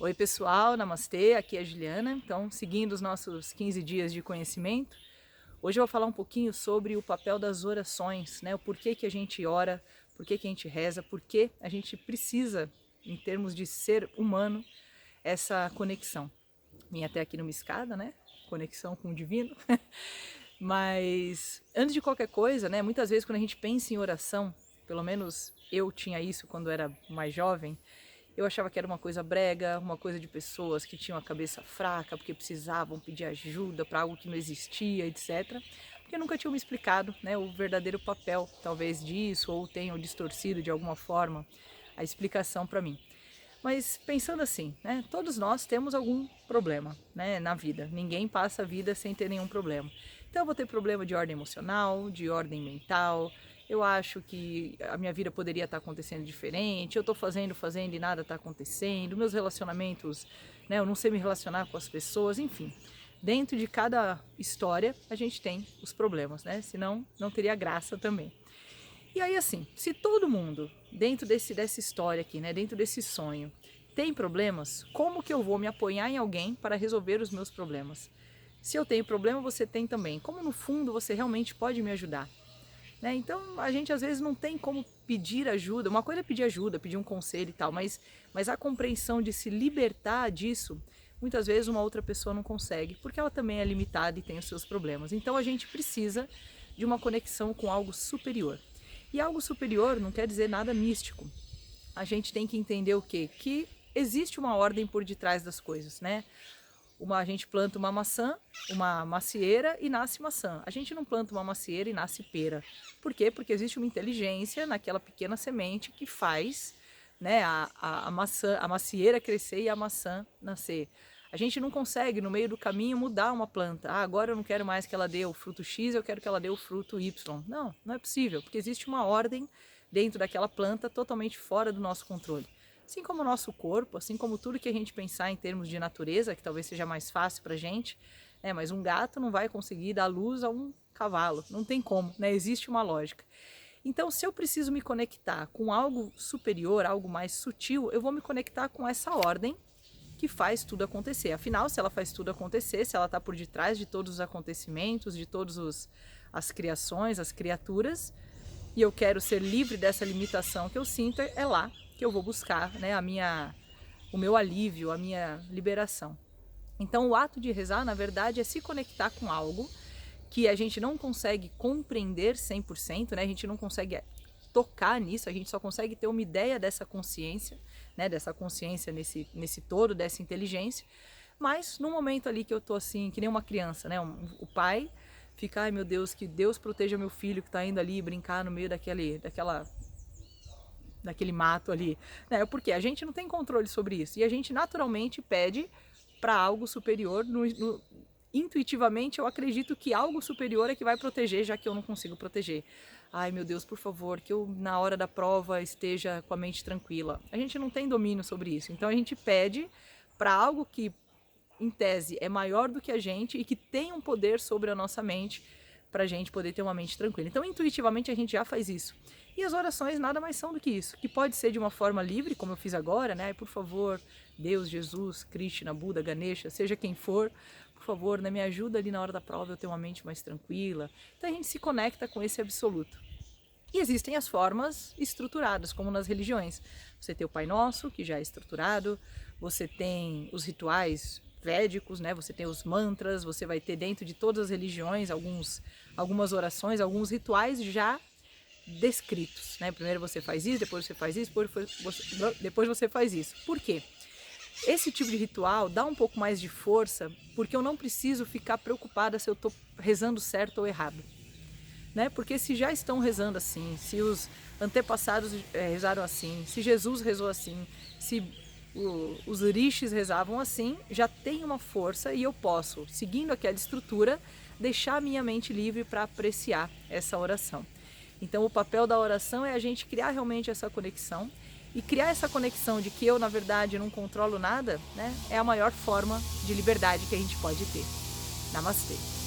Oi pessoal, namastê, aqui é a Juliana. Então, seguindo os nossos 15 dias de conhecimento, hoje eu vou falar um pouquinho sobre o papel das orações, né? O porquê que a gente ora, porquê que a gente reza, porquê a gente precisa, em termos de ser humano, essa conexão. Vim até aqui numa escada, né? Conexão com o divino. Mas antes de qualquer coisa, né? Muitas vezes quando a gente pensa em oração, pelo menos eu tinha isso quando era mais jovem, eu achava que era uma coisa brega, uma coisa de pessoas que tinham a cabeça fraca porque precisavam pedir ajuda para algo que não existia, etc. Porque nunca tinham me explicado, né, o verdadeiro papel, talvez, disso, ou tenham distorcido de alguma forma a explicação para mim. Mas pensando assim, né, todos nós temos algum problema, né, na vida. Ninguém passa a vida sem ter nenhum problema. Então eu vou ter problema de ordem emocional, de ordem mental. Eu acho que a minha vida poderia estar acontecendo diferente. Eu estou fazendo e nada está acontecendo. Meus relacionamentos, né, eu não sei me relacionar com as pessoas, enfim. Dentro de cada história a gente tem os problemas, né? Senão não teria graça também. E aí assim, se todo mundo dentro dessa história aqui, né, dentro desse sonho, tem problemas, como que eu vou me apoiar em alguém para resolver os meus problemas? Se eu tenho problema, você tem também. Como no fundo você realmente pode me ajudar? Né? Então a gente às vezes não tem como pedir ajuda. Uma coisa é pedir ajuda, pedir um conselho e tal, mas a compreensão de se libertar disso, muitas vezes uma outra pessoa não consegue, porque ela também é limitada e tem os seus problemas. Então a gente precisa de uma conexão com algo superior. E algo superior não quer dizer nada místico. A gente tem que entender o quê? Que existe uma ordem por detrás das coisas, né? A gente planta uma maçã, uma macieira e nasce maçã. A gente não planta uma macieira e nasce pera. Por quê? Porque existe uma inteligência naquela pequena semente que faz, né, a macieira crescer e a maçã nascer. A gente não consegue, no meio do caminho, mudar uma planta. Ah, agora eu não quero mais que ela dê o fruto X, eu quero que ela dê o fruto Y. Não, não é possível, porque existe uma ordem dentro daquela planta totalmente fora do nosso controle. Assim como o nosso corpo, assim como tudo que a gente pensar em termos de natureza, que talvez seja mais fácil para a gente, né? Mas um gato não vai conseguir dar luz a um cavalo, não tem como, né? Existe uma lógica. Então, se eu preciso me conectar com algo superior, algo mais sutil, eu vou me conectar com essa ordem que faz tudo acontecer. Afinal, se ela faz tudo acontecer, se ela está por detrás de todos os acontecimentos, de todas as criações, as criaturas, e eu quero ser livre dessa limitação que eu sinto, é lá que eu vou buscar, né, o meu alívio, a minha liberação. Então o ato de rezar, na verdade, é se conectar com algo que a gente não consegue compreender 100%, né? A gente não consegue tocar nisso, a gente só consegue ter uma ideia dessa consciência, né? Dessa consciência nesse todo, dessa inteligência. Mas no momento ali que eu tô assim, que nem uma criança, né? O pai fica, ai meu Deus, que Deus proteja meu filho que tá indo ali brincar no meio daquele mato ali, né? Porque a gente não tem controle sobre isso e a gente naturalmente pede para algo superior. Intuitivamente eu acredito que algo superior é que vai proteger, já que eu não consigo proteger. Ai meu Deus, por favor, que eu na hora da prova esteja com a mente tranquila. A gente não tem domínio sobre isso, então a gente pede para algo que em tese é maior do que a gente e que tem um poder sobre a nossa mente, para a gente poder ter uma mente tranquila. Então, intuitivamente, a gente já faz isso. E as orações nada mais são do que isso, que pode ser de uma forma livre, como eu fiz agora, né? Por favor, Deus, Jesus, Krishna, Buda, Ganesha, seja quem for, por favor, né, me ajuda ali na hora da prova eu ter uma mente mais tranquila. Então, a gente se conecta com esse absoluto. E existem as formas estruturadas, como nas religiões. Você tem o Pai Nosso, que já é estruturado, você tem os rituais védicos, né? Você tem os mantras, você vai ter dentro de todas as religiões algumas orações, alguns rituais já descritos, né? Primeiro você faz isso, depois você faz isso, depois você faz isso. Por quê? Esse tipo de ritual dá um pouco mais de força, porque eu não preciso ficar preocupada se eu estou rezando certo ou errado. Né? Porque se já estão rezando assim, se os antepassados rezaram assim, se Jesus rezou assim, se os rishis rezavam assim, já tem uma força e eu posso, seguindo aquela estrutura, deixar a minha mente livre para apreciar essa oração. Então o papel da oração é a gente criar realmente essa conexão, e criar essa conexão de que eu, na verdade, não controlo nada, né, é a maior forma de liberdade que a gente pode ter. Namastê.